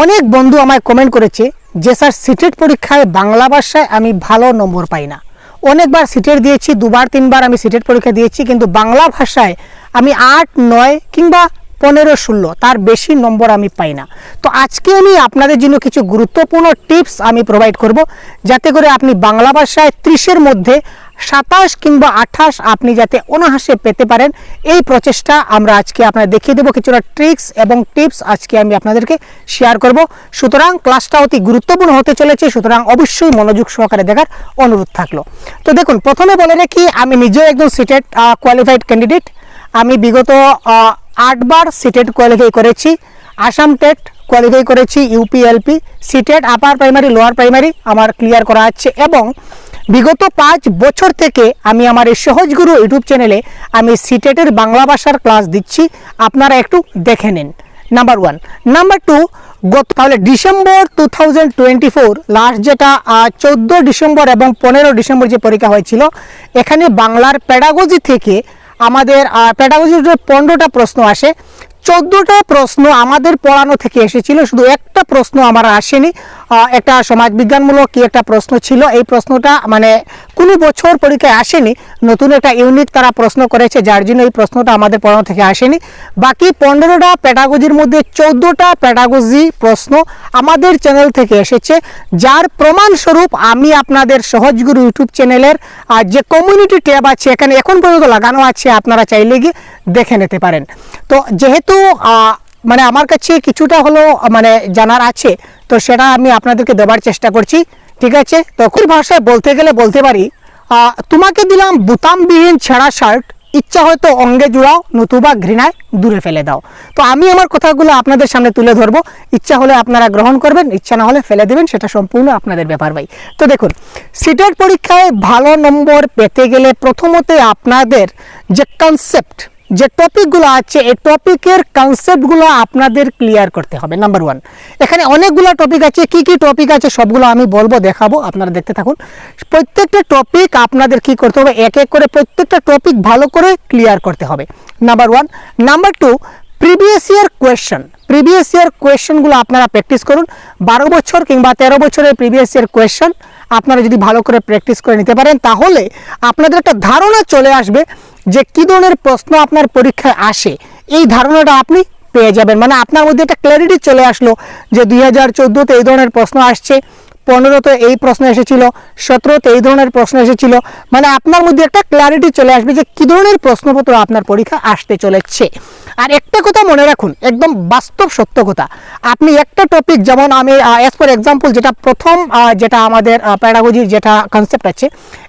অনেক বন্ধু আমায় কমেন্ট করেছে যে স্যার সিটেট পরীক্ষায় বাংলা ভাষায় আমি ভালো নম্বর পাই না। অনেকবার সিটেট দিয়েছি, দুবার তিনবার আমি সিটেট পরীক্ষা দিয়েছি, কিন্তু বাংলা ভাষায় আমি 8, 9 কিংবা 15, 16 তার বেশি নম্বর আমি পাই না। তো আজকে আমি আপনাদের জন্য কিছু গুরুত্বপূর্ণ টিপস আমি প্রোভাইড করব, যাতে করে আপনি বাংলা ভাষায় 30-এর মধ্যে 27 কিংবা 28 আপনি যাতে অনায়াসে পেতে পারেন। এই প্রচেষ্টা আমরা আজকে আপনাদের দেখিয়ে দেবো, কিছুটা ট্রিক্স এবং টিপস আজকে আমি আপনাদেরকে শেয়ার করব। সুতরাং ক্লাসটা অতি গুরুত্বপূর্ণ হতে চলেছে, সুতরাং অবশ্যই মনোযোগ সহকারে দেখার অনুরোধ থাকলো। তো দেখুন, প্রথমে বলে রাখি আমি নিজেও একজন সিটেট কোয়ালিফাইড ক্যান্ডিডেট। আমি বিগত 8 বার সিটেট কোয়ালিফাই করেছি, আসাম টেট কোয়ালিফাই করেছি, UPLP, CTET upper primary lower primary আমার ক্লিয়ার করা আছে, এবং বিগত 5 বছর থেকে আমি আমার এই সহজগুরু ইউটিউব চ্যানেলে আমি সিটেটের বাংলা ভাষার ক্লাস দিচ্ছি। আপনারা একটু দেখে নিন। নাম্বার 1। নাম্বার 2, তাহলে ডিসেম্বর 2024 লাস্ট যেটা 14 ডিসেম্বর এবং 15 ডিসেম্বর যে পরীক্ষা হয়েছিল, এখানে বাংলার প্যাডাগজি থেকে আমাদের প্যাডাগজির 15টা প্রশ্ন আসে। 14টা প্রশ্ন আমাদের পড়ানো থেকে এসেছিল, শুধু একটা প্রশ্ন আমার আসেনি। একটা সমাজবিজ্ঞানমূলক কি একটা প্রশ্ন ছিল, এই প্রশ্নটা মানে কোনো বছর পরীক্ষায় আসেনি, নতুন একটা ইউনিট তারা প্রশ্ন করেছে, যার জন্য এই প্রশ্নটা আমাদের পড়ানো থেকে আসেনি। বাকি 15টা প্যাডাগজির মধ্যে 14টা প্যাডাগজি প্রশ্ন আমাদের চ্যানেল থেকে এসেছে, যার প্রমাণস্বরূপ আমি আপনাদের সহজগুরু ইউটিউব চ্যানেলের যে কমিউনিটি ট্যাব আছে এখানে এখন পর্যন্ত লাগানো আছে, আপনারা চাইলে গিয়ে দেখে নিতে পারেন। তো যেহেতু মানে আমার কাছে কিছুটা হলো মানে জানার আছে, তো সেটা আমি আপনাদেরকে দেওয়ার চেষ্টা করছি, ঠিক আছে। তো কোন ভাষায় বলতে গেলে বলতে পারি, তোমাকে দিলাম বোতামবিহীন ছেঁড়া শার্ট, ইচ্ছা হয়তো অঙ্গে জুড়াও, নতুবা ঘৃণায় দূরে ফেলে দাও। তো আমি আমার কথাগুলো আপনাদের সামনে তুলে ধরবো, ইচ্ছা হলে আপনারা গ্রহণ করবেন, ইচ্ছা না হলে ফেলে দেবেন, সেটা সম্পূর্ণ আপনাদের ব্যাপার ভাই। তো দেখুন, সিটেট পরীক্ষায় ভালো নম্বর পেতে গেলে প্রথমত আপনাদের যে কনসেপ্ট, যে টপিকগুলো আছে, এই টপিকের কনসেপ্টগুলো আপনাদের ক্লিয়ার করতে হবে। নাম্বার 1, এখানে অনেকগুলো টপিক আছে, কি কি টপিক আছে সবগুলো আমি বলবো, দেখাবো, আপনারা দেখতে থাকুন। প্রত্যেকটা টপিক আপনাদের কি করতে হবে, এক এক করে প্রত্যেকটা টপিক ভালো করে ক্লিয়ার করতে হবে। নাম্বার 1। নাম্বার 2, প্রিভিয়াস ইয়ার কোয়েশ্চেনগুলো আপনারা প্র্যাকটিস করুন। 12 বছর কিংবা 13 বছরের প্রিভিয়াস ইয়ার কোয়েশ্চেন আপনারা যদি ভালো করে প্র্যাকটিস করে নিতে পারেন, তাহলে আপনাদের একটা ধারণা চলে আসবে যে কী ধরনের প্রশ্ন আপনার পরীক্ষায় আসে। এই ধারণাটা আপনি পেয়ে যাবেন, মানে আপনার মধ্যে একটা ক্ল্যারিটি চলে আসলো যে 2014-তে এই ধরনের প্রশ্ন আসছে, 15-তে এই প্রশ্ন এসেছিল, 17-তে এই ধরনের প্রশ্ন এসেছিল, মানে আপনার মধ্যে একটা ক্ল্যারিটি চলে আসবে যে কী ধরনের প্রশ্নপত্র আপনার পরীক্ষা আসতে চলেছে। আর একটা কথা মনে রাখুন, একদম বাস্তব সত্য কথা, আপনি একটা টপিক, যেমন আমি অ্যাজ ফর এক্সাম্পল যেটা প্রথম যেটা আমাদের প্যাডাগজির যেটা কনসেপ্ট আছে,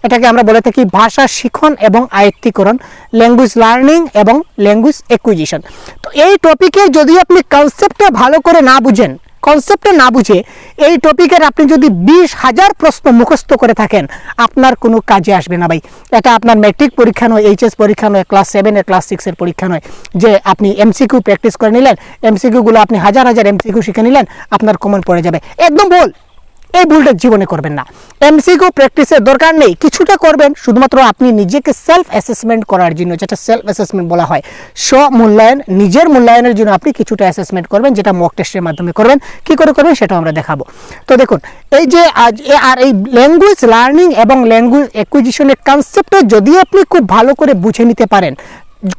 এটাকে আমরা বলে থাকি ভাষা শিখন এবং আয়ত্তীকরণ, ল্যাঙ্গুয়েজ লার্নিং এবং ল্যাঙ্গুয়েজ অ্যাকুইজিশন। তো এই টপিকে যদি আপনি কনসেপ্টটা ভালো করে না বুঝেন, কনসেপ্টে না বুঝে এই টপিকের আপনি যদি 20,000 প্রশ্ন মুখস্থ করে থাকেন, আপনার কোনো কাজে আসবে না ভাই। এটা আপনার ম্যাট্রিক পরীক্ষা নয়, এইচএস পরীক্ষা নয়, ক্লাস 7 ক্লাস 6 পরীক্ষা নয়, যে আপনি এমসিকিউ প্র্যাকটিস করে নিলেন, এমসিকিউগুলো আপনি হাজার এমসিকিউ শিখে নিলেন, আপনার কমন পড়ে যাবে। একদম ভুল, এই ভুলটা জীবনে করবেন না। এমসিকিউ প্র্যাকটিসের দরকার নেই, কিছুটা করবেন শুধুমাত্র আপনি নিজেকে সেলফ অ্যাসেসমেন্ট করার জন্য, যেটা সেলফ অ্যাসেসমেন্ট বলা হয়, স্ব-মূল্যায়ন, নিজের মূল্যায়নের জন্য আপনি কিছুটা অ্যাসেসমেন্ট করবেন, যেটা মক টেস্টের মাধ্যমে করবেন। কী করে করবেন সেটা আমরা দেখাবো। তো দেখুন, এই যে আর এই ল্যাঙ্গুয়েজ লার্নিং এবং ল্যাঙ্গুয়েজ অ্যাকুইজিশনের কনসেপ্টটা যদি আপনি খুব ভালো করে বুঝে নিতে পারেন,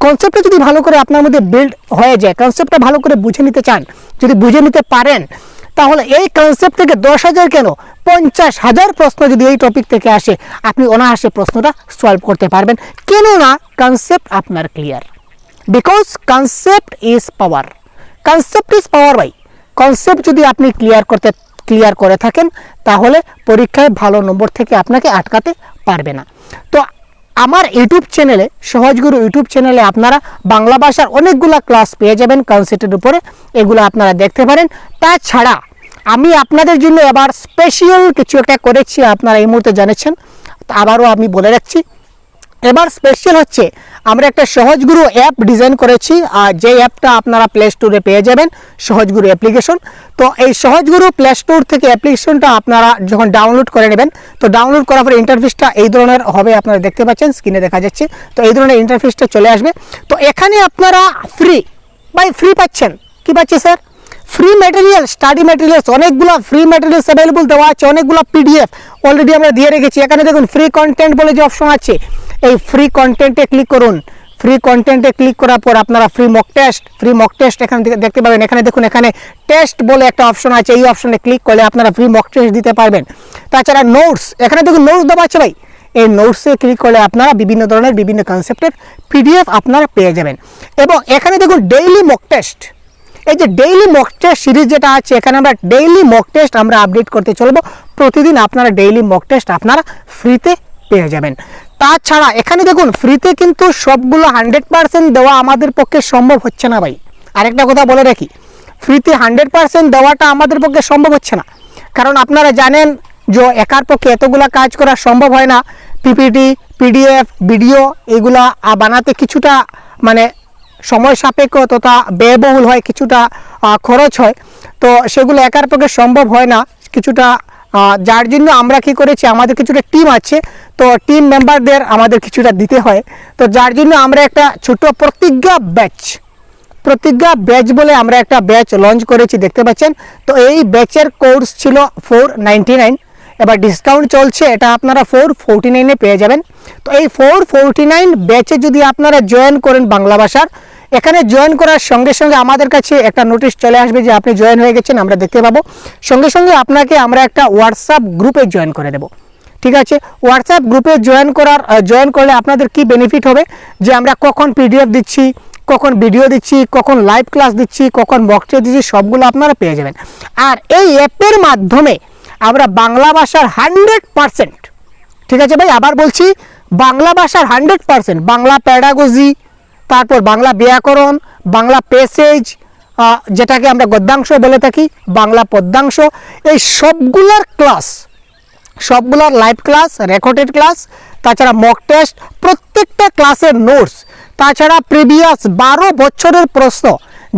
কনসেপ্টটা যদি ভালো করে আপনার মধ্যে বিল্ড হয়ে যায়, কনসেপ্টটা ভালো করে বুঝে নিতে চান, যদি বুঝে নিতে পারেন, তাহলে এই কনসেপ্ট থেকে 10,000 কেন 50,000 প্রশ্ন যদি এই টপিক থেকে আসে, আপনি অনায়াসে প্রশ্নটা সলভ করতে পারবেন। কেননা কনসেপ্ট আপনার clear, because concept is power, concept is power ভাই। কনসেপ্ট যদি আপনি ক্লিয়ার করে থাকেন, তাহলে পরীক্ষায় ভালো নম্বর থেকে আপনাকে আটকাতে পারবে না। তো আমার ইউটিউব চ্যানেলে, সহজগুরু ইউটিউব চ্যানেলে আপনারা বাংলা ভাষার অনেকগুলো ক্লাস পেয়ে যাবেন কনসেপ্টের উপরে, এগুলো আপনারা দেখতে পারেন। তাছাড়া আমি আপনাদের জন্য এবার স্পেশাল কিছু একটা করেছি, আপনারা এই মুহূর্তে জানেছেন, আবারও আমি বলে রাখছি। এবার স্পেশাল হচ্ছে, আমরা একটা সহজগুরু অ্যাপ ডিজাইন করেছি, আর যে অ্যাপটা আপনারা প্লে স্টোরে পেয়ে যাবেন, সহজগুরু অ্যাপ্লিকেশন। তো এই সহজগুরু প্লে স্টোর থেকে অ্যাপ্লিকেশনটা আপনারা যখন ডাউনলোড করে নেবেন, তো ডাউনলোড করার পরে ইন্টারফেসটা এই ধরনের হবে, আপনারা দেখতে পাচ্ছেন, স্ক্রিনে দেখা যাচ্ছে। তো এই ধরনের ইন্টারফেসটা চলে আসবে। তো এখানে আপনারা ফ্রি পাচ্ছেন, কি পাচ্ছি sir, free material, study materials, অনেকগুলো ফ্রি ম্যাটেরিয়ালস অ্যাভেলেবল দেওয়া আছে, অনেকগুলো পিডিএফ অলরেডি আমরা দিয়ে রেখেছি। এখানে দেখুন ফ্রি কন্টেন্ট বলে যে অপশন আছে, এই ফ্রি কন্টেন্টে ক্লিক করুন। ফ্রি কন্টেন্টে ক্লিক করার পর আপনারা ফ্রি মক টেস্ট এখান থেকে দেখতে পাবেন। এখানে দেখুন, এখানে টেস্ট বলে একটা অপশন আছে, এই অপশনে ক্লিক করলে আপনারা ফ্রি মক টেস্ট দিতে পারবেন। তাছাড়া নোটস, এখানে দেখুন নোটস দেওয়া আছে ভাই, এই নোটসে ক্লিক করলে আপনারা বিভিন্ন ধরনের বিভিন্ন কনসেপ্টের পিডিএফ আপনারা পেয়ে যাবেন। এবং এখানে দেখুন ডেইলি মক টেস্ট, এই যে ডেইলি মক টেস্ট সিরিজ যেটা আছে, এখানে আমরা ডেইলি মক টেস্ট আমরা আপডেট করতে চলবো। প্রতিদিন আপনারা ডেইলি মক টেস্ট আপনারা ফ্রিতে পেয়ে যাবেন। তাছাড়া এখানে দেখুন ফ্রিতে কিন্তু সবগুলো 100% দেওয়া আমাদের পক্ষে সম্ভব হচ্ছে না ভাই। আরেকটা কথা বলে রাখি, ফ্রিতে 100% দেওয়াটা আমাদের পক্ষে সম্ভব হচ্ছে না, কারণ আপনারা জানেন যে একার পক্ষে এতগুলা কাজ করা সম্ভব হয় না। পিপিটি, পিডিএফ, ভিডিও এগুলা বানাতে কিছুটা মানে সময় সাপেক্ষ তথা ব্যয়বহুল হয়, কিছুটা খরচ হয়, তো সেগুলো একার পক্ষে সম্ভব হয় না কিছুটা। যার জন্য আমরা কি করেছি, আমাদের কিছুটা টিম আছে, তো টিম মেম্বারদের আমাদের কিছুটা দিতে হয়। তো যার জন্য আমরা একটা ছোট প্রতিজ্ঞা ব্যাচ বলে আমরা একটা ব্যাচ লঞ্চ করেছি, দেখতে পাচ্ছেন। তো এই ব্যাচের কোর্স ছিল 499, এবার ডিসকাউন্ট চলছে, এটা আপনারা 449-এ পেয়ে যাবেন। তো এই 449 ব্যাচে যদি আপনারা জয়েন করেন বাংলা ভাষার, এখানে জয়েন করার সঙ্গে সঙ্গে আমাদের কাছে একটা নোটিশ চলে আসবে যে আপনি জয়েন হয়ে গেছেন, আমরা দেখতে পাবো। সঙ্গে সঙ্গে আপনাকে আমরা একটা হোয়াটসঅ্যাপ গ্রুপে জয়েন করে দেব, ঠিক আছে। হোয়াটসঅ্যাপ গ্রুপে জয়েন করলে আপনাদের কি বেনিফিট হবে, যে আমরা কখন পিডিএফ দিচ্ছি, কখন ভিডিও দিচ্ছি, কখন লাইভ ক্লাস দিচ্ছি, কখন মক টেস্ট দিচ্ছি, সবগুলো আপনারা পেয়ে যাবেন। আর এই অ্যাপের মাধ্যমে আমরা বাংলা ভাষার 100%, ঠিক আছে ভাই, আবার বলছি, বাংলা ভাষার 100%, বাংলা প্যাডাগজি, তারপর বাংলা ব্যাকরণ, বাংলা প্যাসেজ, যেটাকে আমরা গদ্যাংশ বলে থাকি, বাংলা পদ্যাংশ, এই সবগুলার ক্লাস, সবগুলার লাইভ ক্লাস, রেকর্ডেড ক্লাস, তাছাড়া মক টেস্ট, প্রত্যেকটা ক্লাসের নোটস, তাছাড়া প্রিভিয়াস 12 বছরের প্রশ্ন,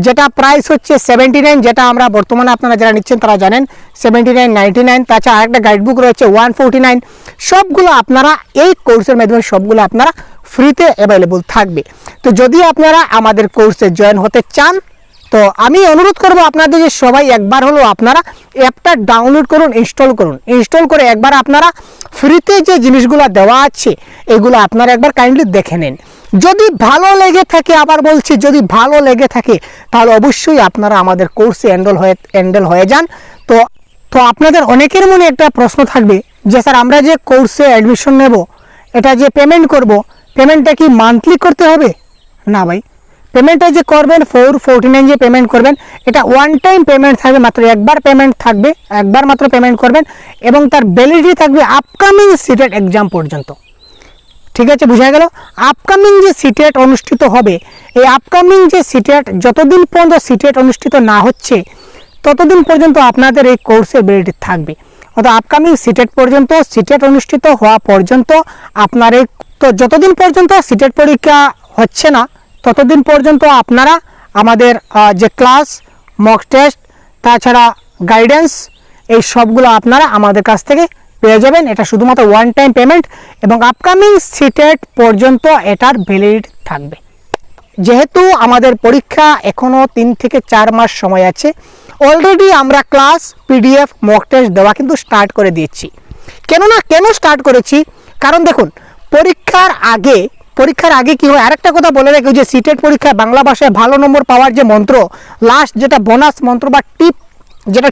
যেটা প্রাইস হচ্ছে 79, যেটা আমরা বর্তমানে আপনারা যারা নিচ্ছেন তারা জানেন 79, 99। তাছাড়া আরেকটা গাইডবুক রয়েছে 149। সবগুলো আপনারা এই কোর্সের মাধ্যমে সবগুলো আপনারা ফ্রিতে অ্যাভেলেবল থাকবে। তো যদি আপনারা আমাদের কোর্সে জয়েন হতে চান, তো আমি অনুরোধ করব আপনাদের যে সবাই একবার হলো আপনারা অ্যাপটা ডাউনলোড করুন, ইনস্টল করে একবার আপনারা ফ্রিতে যে জিনিসগুলো দেওয়া আছে এগুলো আপনারা একবার কাইন্ডলি দেখে নিন। যদি ভালো লেগে থাকে, আবার বলছি যদি ভালো লেগে থাকে, তাহলে অবশ্যই আপনারা আমাদের কোর্সে এনরোল হয়ে যান। তো আপনাদের অনেকের মনে একটা প্রশ্ন থাকবে যে স্যার আমরা যে কোর্সে অ্যাডমিশন নেব, এটা যে পেমেন্ট করব, পেমেন্টটা কি মান্থলি করতে হবে? না ভাই, পেমেন্টটা যে করবেন 449 যে পেমেন্ট করবেন, এটা ওয়ান টাইম পেমেন্ট থাকবে, মাত্র একবার পেমেন্ট থাকবে, একবার মাত্র পেমেন্ট করবেন, এবং তার ভ্যালিডিটি থাকবে আপকামিং সিটেট এক্সাম পর্যন্ত। ঠিক আছে, বোঝা গেল? আপকামিং যে সিটেট অনুষ্ঠিত হবে, এই আপকামিং যে সিটেট, যতদিন পর্যন্ত সিটেট অনুষ্ঠিত না হচ্ছে ততদিন পর্যন্ত আপনাদের এই কোর্সের ভ্যালিডিটি থাকবে। অর্থাৎ আপকামিং সিটেট পর্যন্ত, সিটেট অনুষ্ঠিত হওয়া পর্যন্ত আপনার এই, তো যতদিন পর্যন্ত সিটেট পরীক্ষা হচ্ছে না ততদিন পর্যন্ত আপনারা আমাদের যে ক্লাস, মক টেস্ট, তাছাড়া গাইডেন্স, এই সবগুলো আপনারা আমাদের কাছ থেকে পেয়ে যাবেন। এটা শুধুমাত্র ওয়ান টাইম পেমেন্ট, এবং আপকামিং সিটেট পর্যন্ত এটার ভ্যালিডিটি থাকবে। যেহেতু আমাদের পরীক্ষা এখনও 3 থেকে 4 মাস সময় আছে, অলরেডি আমরা ক্লাস, পিডিএফ, মক টেস্ট দেওয়া কিন্তু স্টার্ট করে দিয়েছি। কেন স্টার্ট করেছি? কারণ দেখুন, পরীক্ষার আগে কি হয়, আরেকটা কথা বলে রাখি, যে সিটেট পরীক্ষায় বাংলা ভাষায় ভালো নম্বর পাওয়ার যে মন্ত্র, লাস্ট যেটা বোনাস মন্ত্র বা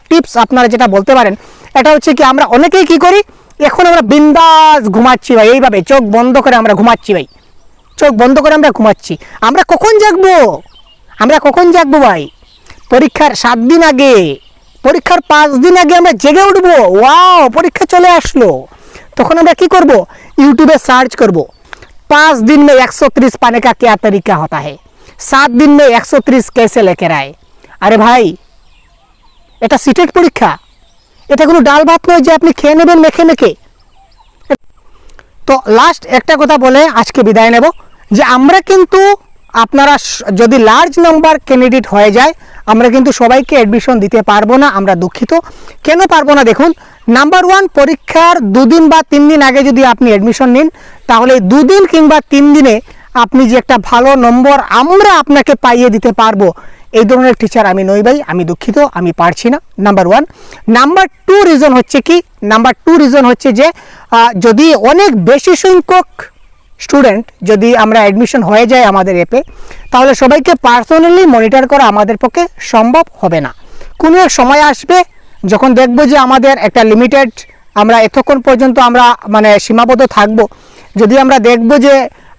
টিপস আপনারা যেটা বলতে পারেন, এটা হচ্ছে কি, আমরা অনেকেই কি করি, এখন আমরা বিন্দাস ঘুমাচ্ছি ভাই, এইভাবে চোখ বন্ধ করে আমরা ঘুমাচ্ছি ভাই, চোখ বন্ধ করে আমরা ঘুমাচ্ছি। আমরা কখন জাগবো ভাই? পরীক্ষার 7 দিন আগে, পরীক্ষার 5 দিন আগে আমরা জেগে উঠবো, ওয়াও পরীক্ষা চলে আসলো। তখন আমরা কি করব? ইউটিউবে সার্চ করব, 5 दिन में 130 पाने का क्या तरीका होता है, 7 दिन में 130 कैसे लेकर आए। আরে ভাই, এটা সিটেট পরীক্ষা, এটা কোনো ডাল ভাত নয় যে আপনি খেয়ে নেবেন মেখে। তো লাস্ট একটা কথা বলে আজকে বিদায় নেব, যে আমরা কিন্তু, আপনারা যদি লার্জ নাম্বার ক্যান্ডিডেট হয়ে যায়, আমরা কিন্তু সবাইকে অ্যাডমিশন দিতে পারবো না। আমরা দুঃখিত। কেন পারবো না? দেখুন, নাম্বার 1, পরীক্ষার 2 দিন বা 3 দিন আগে যদি আপনি অ্যাডমিশন নিন, তাহলে 2 দিন কিংবা 3 দিনে আপনি যে একটা ভালো নম্বর আমরা আপনাকে পাইয়ে দিতে পারবো, এই ধরনের টিচার আমি নই ভাই, আমি দুঃখিত, আমি পারছি না। নাম্বার 1। নাম্বার 2 রিজন হচ্ছে কি, নাম্বার 2 রিজন হচ্ছে যে যদি অনেক বেশি সংখ্যক স্টুডেন্ট যদি আমরা অ্যাডমিশন হয়ে যায় আমাদের অ্যাপে, তাহলে সবাইকে পার্সোনালি মনিটর করা আমাদের পক্ষে সম্ভব হবে না। কোনো এক সময় আসবে যখন দেখবো যে আমাদের একটা লিমিটেড, আমরা এতক্ষণ পর্যন্ত আমরা মানে সীমাবদ্ধ থাকবো। যদি আমরা দেখবো যে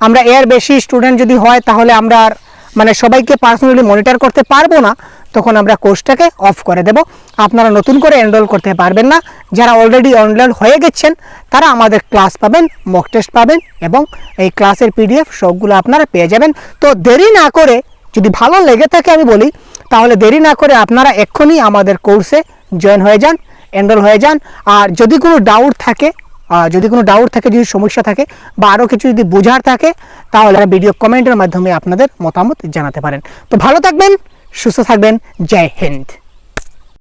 আমরা এর বেশি স্টুডেন্ট যদি হয় তাহলে আমরা আর মানে সবাইকে পার্সোনালি মনিটর করতে পারবো না, তখন আমরা কোর্সটাকে অফ করে দেব। আপনারা নতুন করে এনরোল করতে পারবেন না। যারা অলরেডি এনরোল হয়ে গেছেন তারা আমাদের ক্লাস পাবেন, মক টেস্ট পাবেন এবং এই ক্লাসের পিডিএফ সবগুলো আপনারা পেয়ে যাবেন। তো দেরি না করে, যদি ভালো লেগে থাকে আমি বলি, তাহলে দেরি না করে আপনারা এক্ষুনি আমাদের কোর্সে জয়েন হয়ে যান, এনরোল হয়ে যান। আর যদি কোনো ডাউট থাকে, যদি সমস্যা থাকে বা আরও কিছু যদি বোঝার থাকে, তাহলে ভিডিও কমেন্টের মাধ্যমে আপনাদের মতামত জানাতে পারেন। তো ভালো থাকবেন, সুস্থ থাকবেন। জয় হিন্দ।